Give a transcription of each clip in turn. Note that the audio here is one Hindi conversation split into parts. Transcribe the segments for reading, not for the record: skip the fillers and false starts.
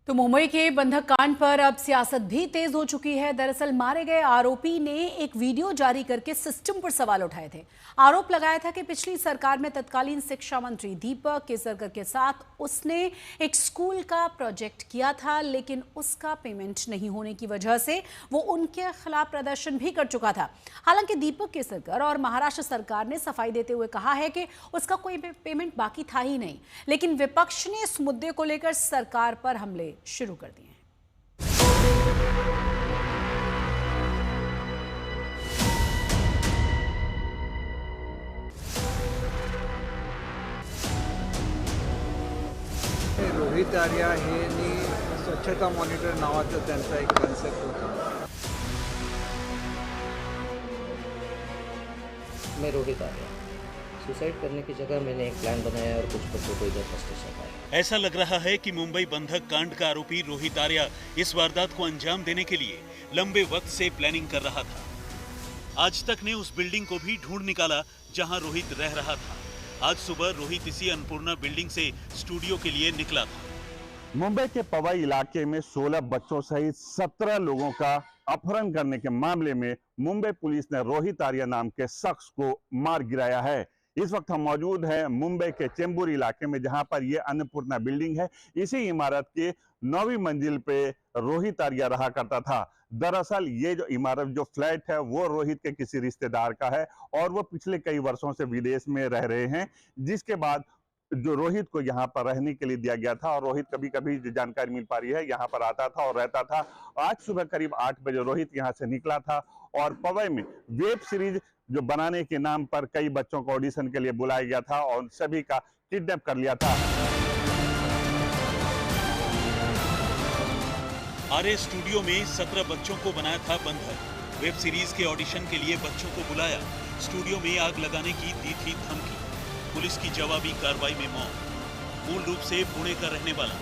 तो मुंबई के बंधक कांड पर अब सियासत भी तेज हो चुकी है। दरअसल मारे गए आरोपी ने एक वीडियो जारी करके सिस्टम पर सवाल उठाए थे। आरोप लगाया था कि पिछली सरकार में तत्कालीन शिक्षा मंत्री दीपक केसरकर के साथ उसने एक स्कूल का प्रोजेक्ट किया था, लेकिन उसका पेमेंट नहीं होने की वजह से वो उनके खिलाफ प्रदर्शन भी कर चुका था। हालांकि दीपक केसरकर और महाराष्ट्र सरकार ने सफाई देते हुए कहा है कि उसका कोई पेमेंट बाकी था ही नहीं, लेकिन विपक्ष ने इस मुद्दे को लेकर सरकार पर हमले शुरू कर दिए हैं। रोहित आर्या यांनी स्वच्छता मॉनिटर नावाचा त्यांचा एक कन्सेप्ट होता। मैं रोहित आर्या, सुसाइड करने की जगह मैंने एक प्लान बनाया और कुछ बच्चों को इधर फ्रस्ट्रेशन आया। ऐसा लग रहा है कि मुंबई बंधक कांड का आरोपी रोहित आर्या इस वारदात को अंजाम देने के लिए लंबे वक्त से प्लानिंग कर रहा था। आज तक ने उस बिल्डिंग को भी ढूंढ निकाला जहां रोहित रह रहा था। आज सुबह रोहित इसी अन्नपूर्णा बिल्डिंग से स्टूडियो के लिए निकला था। मुंबई के पवई इलाके में 16 बच्चों सहित 17 लोगों का अपहरण करने के मामले में मुंबई पुलिस ने रोहित आर्या नाम के शख्स को मार गिराया है। इस वक्त हम मौजूद हैं मुंबई के चेंबूर इलाके में, जहां पर यह अन्नपूर्णा बिल्डिंग है। इसी इमारत के 9वीं मंजिल पे रोहित आर्या रहा करता था। दरअसल ये जो इमारत, जो फ्लैट है, वो रोहित के किसी रिश्तेदार का है और वो पिछले कई वर्षों से विदेश में रह रहे हैं, जिसके बाद जो रोहित को यहाँ पर रहने के लिए दिया गया था। और रोहित कभी कभी, जो जानकारी मिल पा रही है, यहाँ पर आता था और रहता था। आज सुबह करीब 8 बजे रोहित यहाँ से निकला था और पवई में वेब सीरीज जो बनाने के नाम पर कई बच्चों को ऑडिशन के लिए बुलाया गया था और सभी का किडनैप कर लिया था। आर्य स्टूडियो में 17 बच्चों को बनाया था बंधक। वेब सीरीज के ऑडिशन के लिए बच्चों को बुलाया, स्टूडियो में आग लगाने की दी थी धमकी। पुलिस की जवाबी कार्रवाई में मौत। मूल रूप से पुणे का रहने वाला,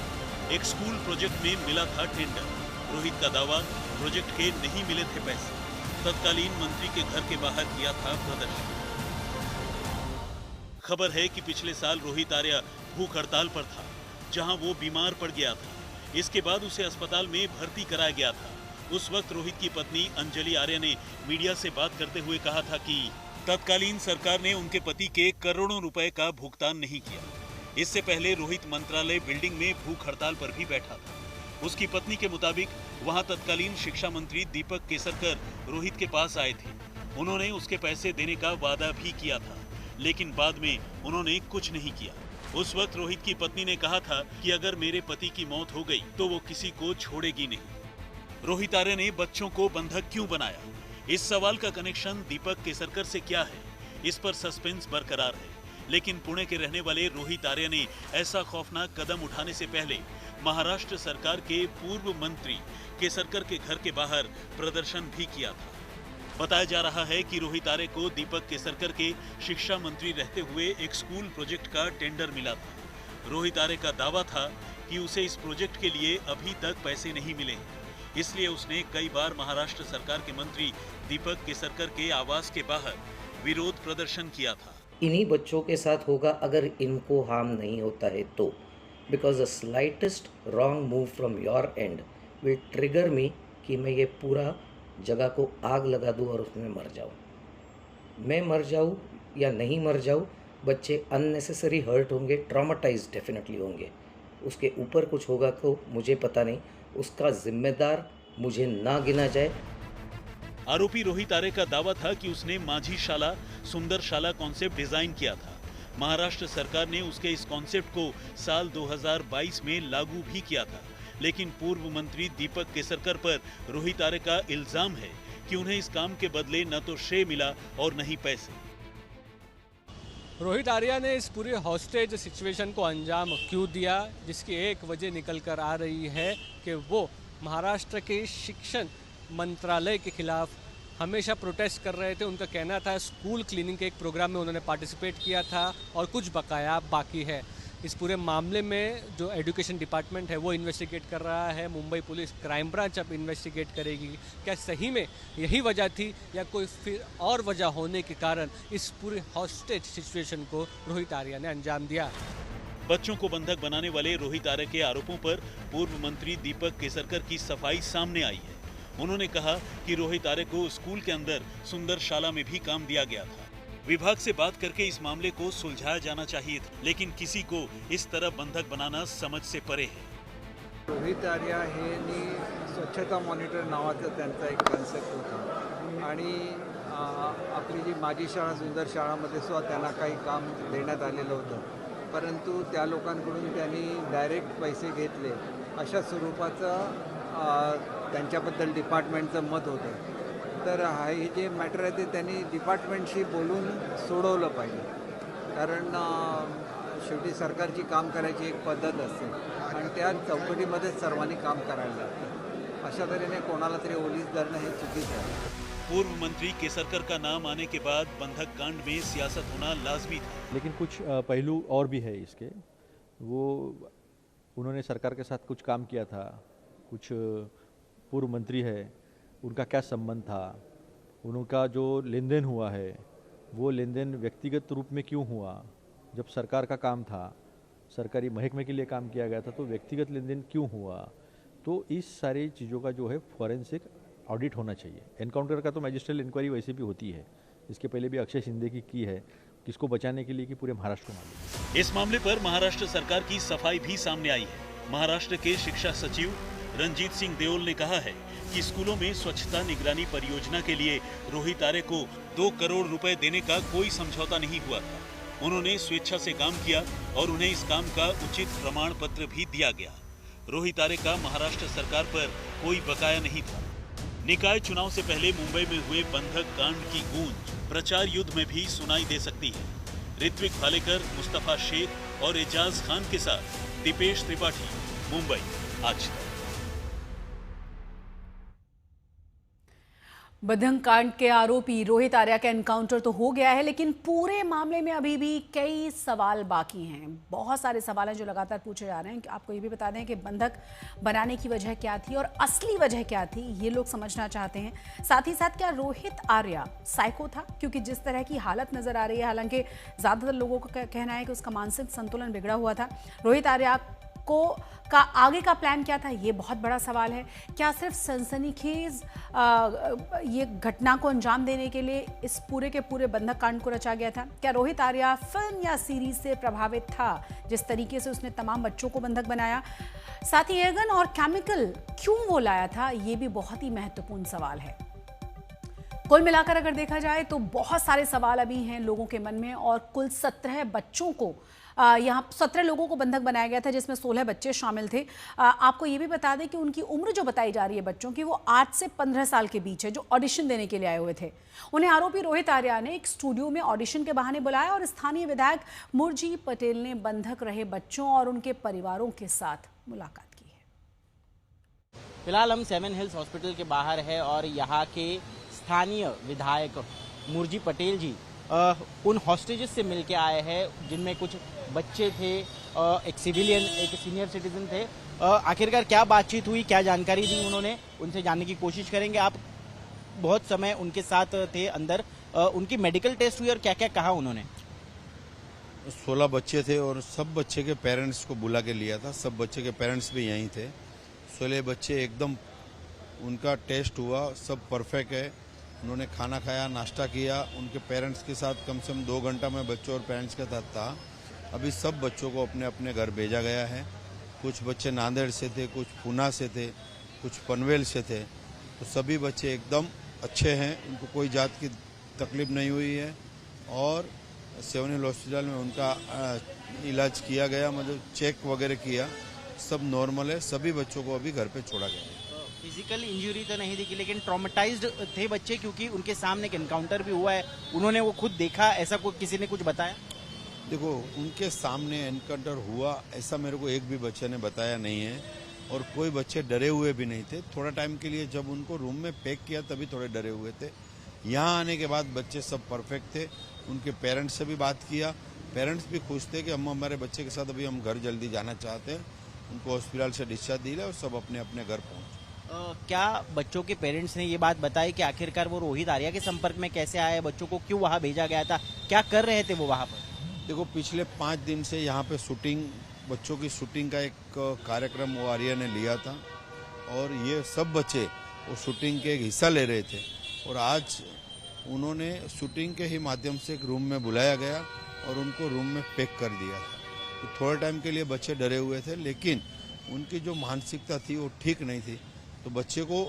एक स्कूल प्रोजेक्ट में मिला था टेंडर। रोहित का दावा, प्रोजेक्ट के नहीं मिले थे पैसे। तत्कालीन मंत्री के घर के बाहर किया था प्रदर्शन। खबर है कि पिछले साल रोहित आर्या भूख हड़ताल पर था, जहां वो बीमार पड़ गया था। इसके बाद उसे अस्पताल में भर्ती कराया गया था। उस वक्त रोहित की पत्नी अंजलि आर्या ने मीडिया से बात करते हुए कहा था कि तत्कालीन सरकार ने उनके पति के करोड़ों रुपए का भुगतान नहीं किया। इससे पहले रोहित मंत्रालय बिल्डिंग में भूख हड़ताल पर भी बैठा था। उसकी पत्नी के मुताबिक वहां तत्कालीन शिक्षा मंत्री दीपक केसरकर रोहित के पास आए थे। उन्होंने उसके पैसे देने का वादा भी किया था, लेकिन बाद में उन्होंने कुछ नहीं किया। उस वक्त रोहित की पत्नी ने कहा था कि अगर मेरे पति की मौत हो गई तो वो किसी को छोड़ेगी नहीं। रोहित आर्या ने बच्चों को बंधक क्यों बनाया? इस सवाल का कनेक्शन दीपक केसरकर से क्या है, इस पर सस्पेंस बरकरार है। लेकिन पुणे के रहने वाले रोहित आर्या ने ऐसा खौफनाक कदम उठाने से पहले महाराष्ट्र सरकार के पूर्व मंत्री केसरकर के घर के बाहर प्रदर्शन भी किया था। बताया जा रहा है कि रोहित आर्या को दीपक केसरकर के शिक्षा मंत्री रहते हुए एक स्कूल प्रोजेक्ट का टेंडर मिला था। रोहित आर्या का दावा था कि उसे इस प्रोजेक्ट के लिए अभी तक पैसे नहीं मिले, इसलिए उसने कई बार महाराष्ट्र सरकार के मंत्री दीपक केसरकर के आवास के बाहर विरोध प्रदर्शन किया था। इन्हीं बच्चों के साथ होगा अगर इनको हार्म नहीं होता है तो, because the slightest wrong move from your end will trigger me कि मैं ये पूरा जगह को आग लगा दूं और उसमें मर जाऊं। मैं मर जाऊं या नहीं मर जाऊं, बच्चे अननेसेसरी हर्ट होंगे, ट्रॉमाटाइज डेफिनेटली होंगे। उसके ऊपर कुछ होगा तो मुझे पता नहीं, उसका जिम्मेदार मुझे ना गिना जाए। आरोपी रोहित आर्या का दावा था कि उसने माझी शाला सुंदर शाला कॉन्सेप्ट डिजाइन किया था। महाराष्ट्र सरकार ने उसके इस कॉन्सेप्ट को साल 2022 में लागू भी किया था, लेकिन पूर्व मंत्री दीपक केसरकर पर रोहित आर्या का इल्जाम है कि उन्हें इस काम के बदले न तो श्रेय मिला और न ही पैसे। रोहित आर्या ने इस पूरे हॉस्टेज सिचुएशन को अंजाम क्यों दिया, जिसकी एक वजह निकल कर आ रही है कि वो महाराष्ट्र के शिक्षण मंत्रालय के खिलाफ हमेशा प्रोटेस्ट कर रहे थे। उनका कहना था स्कूल क्लीनिंग के एक प्रोग्राम में उन्होंने पार्टिसिपेट किया था और कुछ बकाया बाकी है। इस पूरे मामले में जो एजुकेशन डिपार्टमेंट है वो इन्वेस्टिगेट कर रहा है। मुंबई पुलिस क्राइम ब्रांच अब इन्वेस्टिगेट करेगी। क्या सही में यही वजह थी या कोई फिर और वजह होने के कारण इस पूरे हॉस्टेज सिचुएशन को रोहित आर्या ने अंजाम दिया? बच्चों को बंधक बनाने वाले रोहित आर्य के आरोपों पर पूर्व मंत्री दीपक केसरकर की सफाई सामने आई है। उन्होंने कहा कि रोहित आर्य को स्कूल के अंदर सुंदर शाला में भी काम दिया गया था। विभाग से बात करके इस मामले को सुलझाया जाना चाहिए था, लेकिन किसी को इस तरह बंधक बनाना समझ से परे है। रोहित आर्या हे स्वच्छता मॉनिटर नावाचा त्यांचा एक कन्सेप्ट होता आणि आपली जी माझी शाळा सुंदर शाळामध्ये सुद्धा त्यांना काही काम देण्यात आलेलं होतं, परंतु त्या लोकांकडून त्यांनी डायरेक्ट पैसे घेतले अशा स्वरूपाचं त्यांच्याबद्दल डिपार्टमेंटचं मत होतं। तर हे जे मॅटर आहे ते त्यांनी डिपार्टमेंटशी बोलून सोडवलं पाहिजे, कारण शेवटी सरकारची काम करायची एक पद्धत असते आणि त्या चौकटीमध्येच सर्वांनी काम करायला लागतं। अशा तऱ्हेने कोणाला तरी ओलीस धरणं हे चुकीचं आहे। पूर्व मंत्री केसरकर का नाम आने के बाद बंधक कांड में सियासत होना लाजमी था, लेकिन कुछ पहलू और भी है इसके। वो उन्होंने सरकार के साथ कुछ काम किया था, कुछ पूर्व मंत्री है, उनका क्या संबंध था, उनका जो लेन देन हुआ है वो लेन देन व्यक्तिगत रूप में क्यों हुआ। जब सरकार का काम था, सरकारी महकमे के लिए काम किया गया था, तो व्यक्तिगत लेन देन क्यों हुआ। तो इस सारी चीज़ों का जो है फॉरेंसिक ऑडिट होना चाहिए। एनकाउंटर का तो मैजिस्ट्रियल इंक्वायरी वैसे भी होती है, इसके पहले भी अक्षय शिंदे की है, किसको बचाने के लिए कि पूरे महाराष्ट्र को मालूम। इस मामले पर महाराष्ट्र सरकार की सफाई भी सामने आई है। महाराष्ट्र के शिक्षा सचिव रंजीत सिंह देओल ने कहा है कि स्कूलों में स्वच्छता निगरानी परियोजना के लिए रोहित आर्य को 2 करोड़ रुपए देने का कोई समझौता नहीं हुआ था। उन्होंने स्वेच्छा से काम किया और उन्हें इस काम का उचित प्रमाण पत्र भी दिया गया। रोहित आर्य का महाराष्ट्र सरकार पर कोई बकाया नहीं था। निकाय चुनाव से पहले मुंबई में हुए बंधक कांड की गूंज प्रचार युद्ध में भी सुनाई दे सकती है। ऋत्विक भालेकर, मुस्तफा शेख और एजाज खान के साथ दीपेश त्रिपाठी, मुंबई, आज तक। बंधक कांड के आरोपी रोहित आर्या का एनकाउंटर तो हो गया है, लेकिन पूरे मामले में अभी भी कई सवाल बाकी हैं। बहुत सारे सवाल हैं जो लगातार पूछे जा रहे हैं। आपको ये भी बता दें कि बंधक बनाने की वजह क्या थी और असली वजह क्या थी, ये लोग समझना चाहते हैं। साथ ही साथ क्या रोहित आर्या साइको था, क्योंकि जिस तरह की हालत नजर आ रही है, हालांकि ज्यादातर लोगों का कहना है कि उसका मानसिक संतुलन बिगड़ा हुआ था। रोहित आर्या का आगे का प्लान क्या था, ये बहुत बड़ा सवाल है। क्या सिर्फ सनसनीखेज ये घटना को अंजाम देने के लिए इस पूरे के पूरे बंधक कांड को रचा गया था? क्या रोहित आर्या फिल्म या सीरीज से प्रभावित था, जिस तरीके से उसने तमाम बच्चों को बंधक बनाया? साथ ही एयरगन और केमिकल क्यों वो लाया था, ये भी बहुत ही महत्वपूर्ण सवाल है। कुल मिलाकर अगर देखा जाए तो बहुत सारे सवाल अभी हैं लोगों के मन में, और कुल 17 बच्चों को यहाँ 17 लोगों को बंधक बनाया गया था, जिसमें 16 बच्चे शामिल थे। आपको ये भी बता दें कि उनकी उम्र जो बताई जा रही है बच्चों की, वो 8 से 15 साल के बीच है, जो ऑडिशन देने के लिए आए हुए थे। उन्हें आरोपी रोहित आर्या ने एक स्टूडियो में ऑडिशन के बहाने बुलाया और स्थानीय विधायक मुरजी पटेल ने बंधक रहे बच्चों और उनके परिवारों के साथ मुलाकात की है। फिलहाल हम 7 हिल्स हॉस्पिटल के बाहर है और यहाँ के स्थानीय विधायक मुरजी पटेल जी उन हॉस्टेजेस से मिलके आए हैं, जिनमें कुछ बच्चे थे, एक सिविलियन, एक सीनियर सिटीजन थे। आखिरकार क्या बातचीत हुई, क्या जानकारी दी उन्होंने, उनसे जानने की कोशिश करेंगे। आप बहुत समय उनके साथ थे अंदर, उनकी मेडिकल टेस्ट हुई और क्या क्या कहा उन्होंने? 16 बच्चे थे और सब बच्चे के पेरेंट्स को बुला के लिया था। सब बच्चे के पेरेंट्स भी यहीं थे। 16 बच्चे एकदम, उनका टेस्ट हुआ, सब परफेक्ट है। उन्होंने खाना खाया, नाश्ता किया। उनके पेरेंट्स के साथ कम से कम 2 घंटा में बच्चों और पेरेंट्स के साथ था। अभी सब बच्चों को अपने अपने घर भेजा गया है। कुछ बच्चे नांदेड़ से थे, कुछ पूना से थे, कुछ पनवेल से थे। तो सभी बच्चे एकदम अच्छे हैं, उनको कोई जात की तकलीफ नहीं हुई है और 7 हिल हॉस्पिटल में उनका इलाज किया गया, मतलब चेक वगैरह किया, सब नॉर्मल है। सभी बच्चों को अभी घर पे छोड़ा गया है। फिजिकल इंजरी तो नहीं दिखी, लेकिन ट्रॉमेटाइज्ड थे बच्चे, क्योंकि उनके सामने एक एनकाउंटर भी हुआ है, उन्होंने वो खुद देखा, ऐसा कोई किसी ने कुछ बताया? देखो, उनके सामने एनकाउंटर हुआ ऐसा मेरे को एक भी बच्चे ने बताया नहीं है और कोई बच्चे डरे हुए भी नहीं थे। थोड़ा टाइम के लिए जब उनको रूम में पैक किया तभी थोड़े डरे हुए थे। यहाँ आने के बाद बच्चे सब परफेक्ट थे। उनके पेरेंट्स से भी बात किया, पेरेंट्स भी खुश थे कि हम हमारे बच्चे के साथ अभी हम घर जल्दी जाना चाहते हैं। उनको हॉस्पिटल से डिस्चार्ज दिया और सब अपने अपने घर पहुँचे। क्या बच्चों के पेरेंट्स ने ये बात बताई कि आखिरकार वो रोहित आर्या के संपर्क में कैसे आए, बच्चों को क्यों वहाँ भेजा गया था, क्या कर रहे थे वो वहाँ पर? देखो पिछले 5 दिन से यहाँ पे शूटिंग, बच्चों की शूटिंग का एक कार्यक्रम वो आर्या ने लिया था और ये सब बच्चे वो शूटिंग के एक हिस्सा ले रहे थे और आज उन्होंने शूटिंग के ही माध्यम से एक रूम में बुलाया गया और उनको रूम में पैक कर दिया। तो थोड़े टाइम के लिए बच्चे डरे हुए थे, लेकिन उनकी जो मानसिकता थी वो ठीक नहीं थी। तो बच्चे को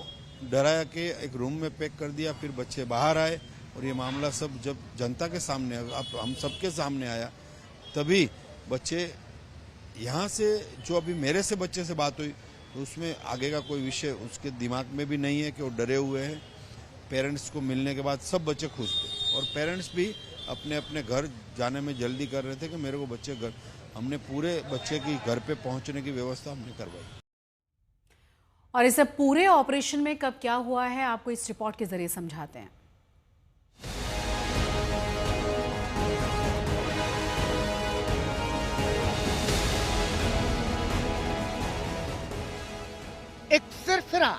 डराया के एक रूम में पैक कर दिया, फिर बच्चे बाहर आए और ये मामला सब जब जनता के सामने, अब हम सबके सामने आया, तभी बच्चे यहाँ से, जो अभी मेरे से बच्चे से बात हुई तो उसमें आगे का कोई विषय उसके दिमाग में भी नहीं है कि वो डरे हुए हैं। पेरेंट्स को मिलने के बाद सब बच्चे खुश थे और पेरेंट्स भी अपने अपने घर जाने में जल्दी कर रहे थे कि मेरे को बच्चे घर, हमने पूरे बच्चे की घर पे पहुंचने की व्यवस्था हमने करवाई। और इस पूरे ऑपरेशन में कब क्या हुआ है आपको इस रिपोर्ट के जरिए समझाते हैं। एक सिरफिरा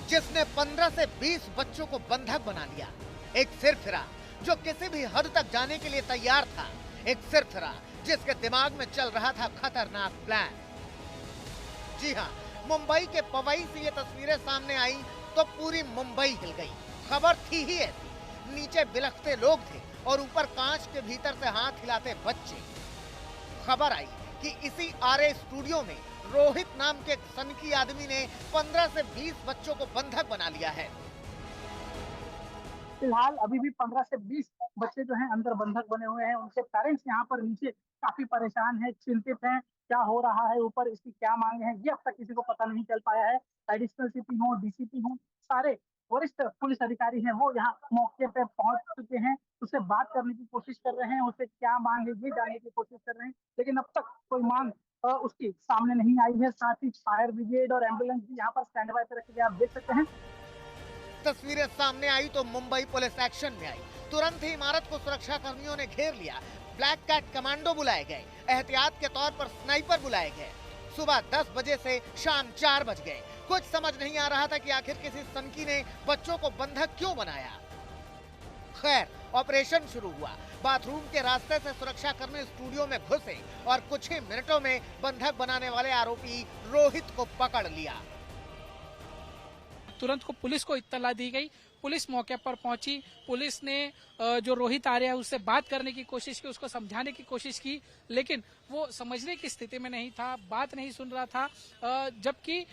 जिसने 15 से 20 बच्चों को बंधक बना लिया। एक सिरफिरा जो किसी भी हद तक जाने के लिए तैयार था। एक सिरफिरा जिसके दिमाग में चल रहा था खतरनाक प्लान। जी हाँ, मुंबई के पवई से ये तस्वीरें सामने आई तो पूरी मुंबई हिल गई। खबर थी ही ऐसी, नीचे बिलखते लोग थे और ऊपर कांच के भीतर से हाथ हिलाते बच्चे। खबर आई कि इसी आरए स्टूडियो में रोहित नाम के एक सनकी आदमी ने 15 से 20 बच्चों को बंधक बना लिया है। फिलहाल अभी भी 15 से 20 बच्चे जो हैं अंदर बंधक बने हुए हैं। उनके पेरेंट्स यहाँ पर नीचे काफी परेशान हैं, चिंतित हैं, क्या हो रहा है ऊपर, इसकी क्या मांगे हैं, ये अब तक किसी को पता नहीं चल पाया है। एडिशनल सीपी हो, डीसीपी हो, सारे वरिष्ठ पुलिस अधिकारी हैं वो यहाँ मौके पे पहुंच चुके हैं, उससे बात करने की कोशिश कर रहे हैं, उससे क्या मांग है ये जानने की कोशिश कर रहे हैं, लेकिन अब तक कोई मांग उसकी सामने नहीं आई है। साथ ही फायर ब्रिगेड और एम्बुलेंस भी यहाँ पर स्टैंड बाय पे रखे गए, आप देख सकते हैं। तस्वीरें सामने आई तो मुंबई पुलिस एक्शन में आई। तुरंत ही इमारत को सुरक्षा कर्मियों ने घेर लिया। ब्लैक कैट कमांडो बुलाए गए, एहतियात के तौर पर स्नाइपर बुलाए गए। सुबह 10 बजे से शाम 4 बज गए। कुछ समझ नहीं आ रहा था कि आखिर किसी सनकी ने बच्चों को बंधक क्यों बनाया। खैर, ऑपरेशन शुरू हुआ। बाथरूम के रास्ते से सुरक्षा कर्मी स्टूडियो में घुसे और कुछ ही मिनटों में बंधक बनाने वाले आरोपी रोहित को पकड़ लिया। तुरंत को पुलिस को इत्तला दी गई। पुलिस मौके पर पहुंची। पुलिस ने जो रोहित आर्या है उससे बात करने की कोशिश की, उसको समझाने की कोशिश की, लेकिन वो समझने की स्थिति में नहीं था, बात नहीं सुन रहा था। जबकि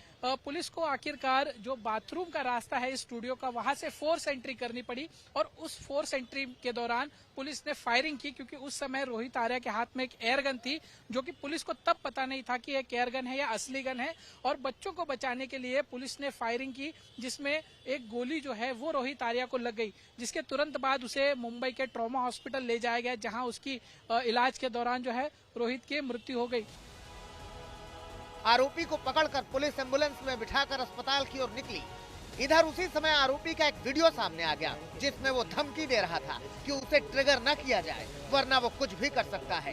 पुलिस को आखिरकार जो बाथरूम का रास्ता है स्टूडियो का, वहां से फोर्स एंट्री करनी पड़ी और उस फोर्स एंट्री के दौरान पुलिस ने फायरिंग की, क्योंकि उस समय रोहित आर्या के हाथ में एक एयर गन थी, जो कि पुलिस को तब पता नहीं था कि एक एयर गन है या असली गन है। और बच्चों को बचाने के लिए पुलिस ने फायरिंग की, जिसमें एक गोली जो है वो रोहित आर्या को लग गई, जिसके तुरंत बाद उसे मुंबई के ट्रॉमा हॉस्पिटल ले जाया गया, जहां उसकी इलाज के दौरान जो है रोहित की मृत्यु हो गई। आरोपी को पकड़कर पुलिस एम्बुलेंस में बिठाकर अस्पताल की ओर निकली। इधर उसी समय आरोपी का एक वीडियो सामने आ गया, जिसमें वो धमकी दे रहा था कि उसे ट्रिगर न किया जाए, वरना वो कुछ भी कर सकता है।